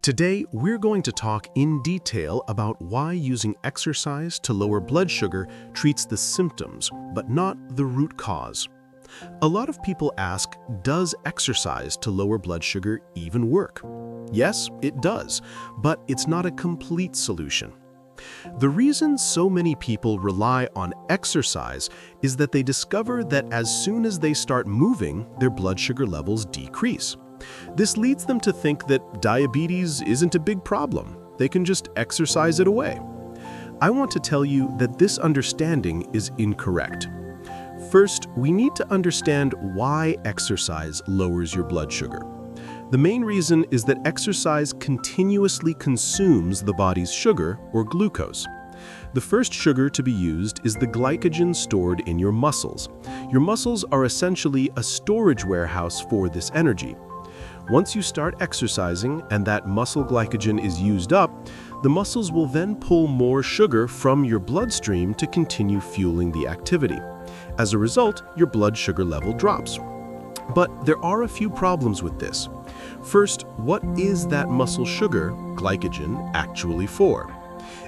Today, we're going to talk in detail about why using exercise to lower blood sugar treats the symptoms, but not the root cause. A lot of people ask, does exercise to lower blood sugar even work? Yes, it does, but it's not a complete solution. The reason so many people rely on exercise is that they discover that as soon as they start moving, their blood sugar levels decrease. This leads them to think that diabetes isn't a big problem. They can just exercise it away. I want to tell you that this understanding is incorrect. First, we need to understand why exercise lowers your blood sugar. The main reason is that exercise continuously consumes the body's sugar, or glucose. The first sugar to be used is the glycogen stored in your muscles. Your muscles are essentially a storage warehouse for this energy. Once you start exercising and that muscle glycogen is used up, the muscles will then pull more sugar from your bloodstream to continue fueling the activity. As a result, your blood sugar level drops. But there are a few problems with this. First, what is that muscle sugar, glycogen, actually for?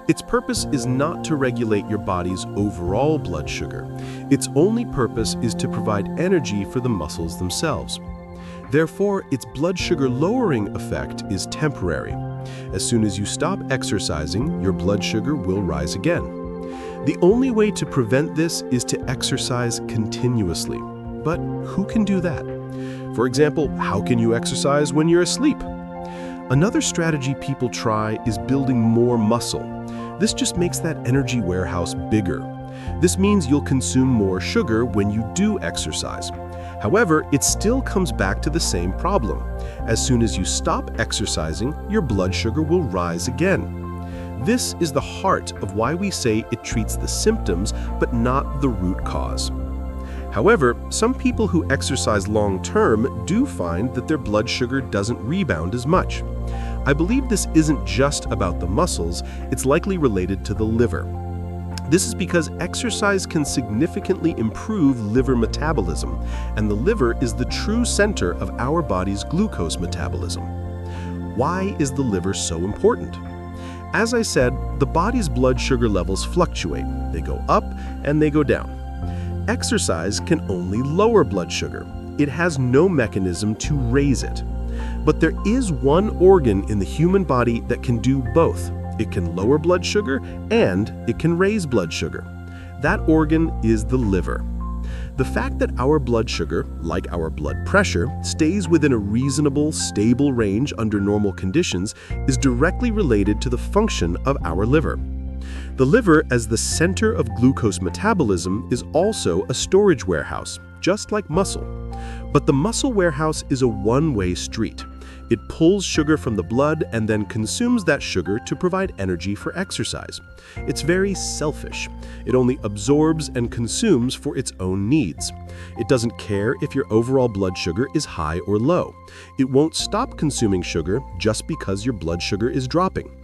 Its purpose is not to regulate your body's overall blood sugar. Its only purpose is to provide energy for the muscles themselves. Therefore, its blood sugar lowering effect is temporary. As soon as you stop exercising, your blood sugar will rise again. The only way to prevent this is to exercise continuously. But who can do that? For example, how can you exercise when you're asleep? Another strategy people try is building more muscle. This just makes that energy warehouse bigger. This means you'll consume more sugar when you do exercise. However, it still comes back to the same problem. As soon as you stop exercising, your blood sugar will rise again. This is the heart of why we say it treats the symptoms, but not the root cause. However, some people who exercise long-term do find that their blood sugar doesn't rebound as much. I believe this isn't just about the muscles, it's likely related to the liver. This is because exercise can significantly improve liver metabolism, and the liver is the true center of our body's glucose metabolism. Why is the liver so important? As I said, the body's blood sugar levels fluctuate. They go up and they go down. Exercise can only lower blood sugar. It has no mechanism to raise it. But there is one organ in the human body that can do both. It can lower blood sugar and it can raise blood sugar. That organ is the liver. The fact that our blood sugar, like our blood pressure, stays within a reasonable, stable range under normal conditions is directly related to the function of our liver. The liver, as the center of glucose metabolism, is also a storage warehouse, just like muscle. But the muscle warehouse is a one-way street. It pulls sugar from the blood and then consumes that sugar to provide energy for exercise. It's very selfish. It only absorbs and consumes for its own needs. It doesn't care if your overall blood sugar is high or low. It won't stop consuming sugar just because your blood sugar is dropping.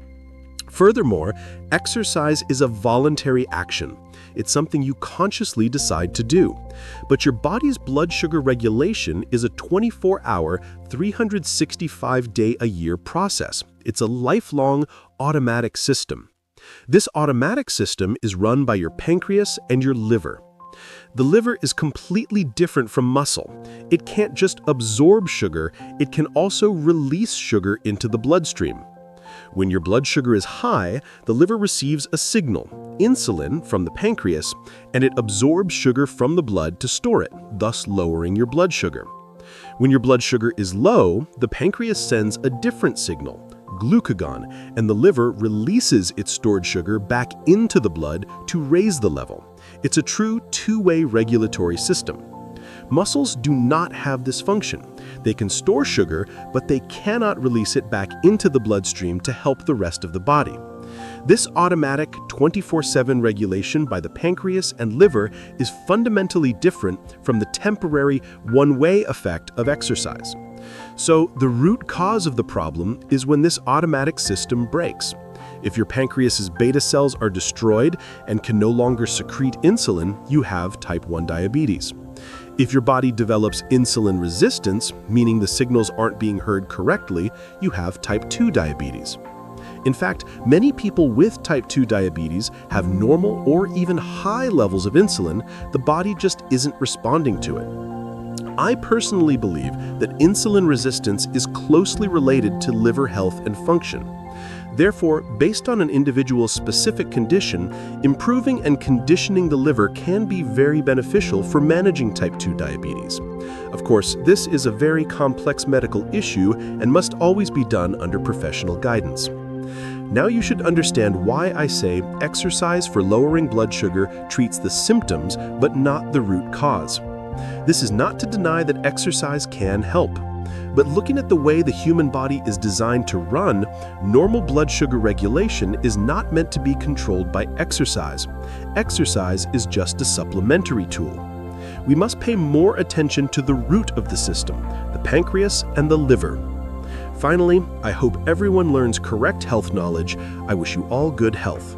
Furthermore, exercise is a voluntary action. It's something you consciously decide to do. But your body's blood sugar regulation is a 24-hour, 365-day-a-year process. It's a lifelong, automatic system. This automatic system is run by your pancreas and your liver. The liver is completely different from muscle. It can't just absorb sugar, it can also release sugar into the bloodstream. When your blood sugar is high, the liver receives a signal, insulin, from the pancreas, and it absorbs sugar from the blood to store it, thus lowering your blood sugar. When your blood sugar is low, the pancreas sends a different signal, glucagon, and the liver releases its stored sugar back into the blood to raise the level. It's a true two-way regulatory system. Muscles do not have this function. They can store sugar, but they cannot release it back into the bloodstream to help the rest of the body. This automatic 24/7 regulation by the pancreas and liver is fundamentally different from the temporary one-way effect of exercise. So the root cause of the problem is when this automatic system breaks. If your pancreas's beta cells are destroyed and can no longer secrete insulin, you have type 1 diabetes. If your body develops insulin resistance, meaning the signals aren't being heard correctly, you have type 2 diabetes. In fact, many people with type 2 diabetes have normal or even high levels of insulin. The body just isn't responding to it. I personally believe that insulin resistance is closely related to liver health and function. Therefore, based on an individual's specific condition, improving and conditioning the liver can be very beneficial for managing type 2 diabetes. Of course, this is a very complex medical issue and must always be done under professional guidance. Now you should understand why I say exercise for lowering blood sugar treats the symptoms but not the root cause. This is not to deny that exercise can help. But looking at the way the human body is designed to run, normal blood sugar regulation is not meant to be controlled by exercise. Exercise is just a supplementary tool. We must pay more attention to the root of the system, the pancreas and the liver. Finally, I hope everyone learns correct health knowledge. I wish you all good health.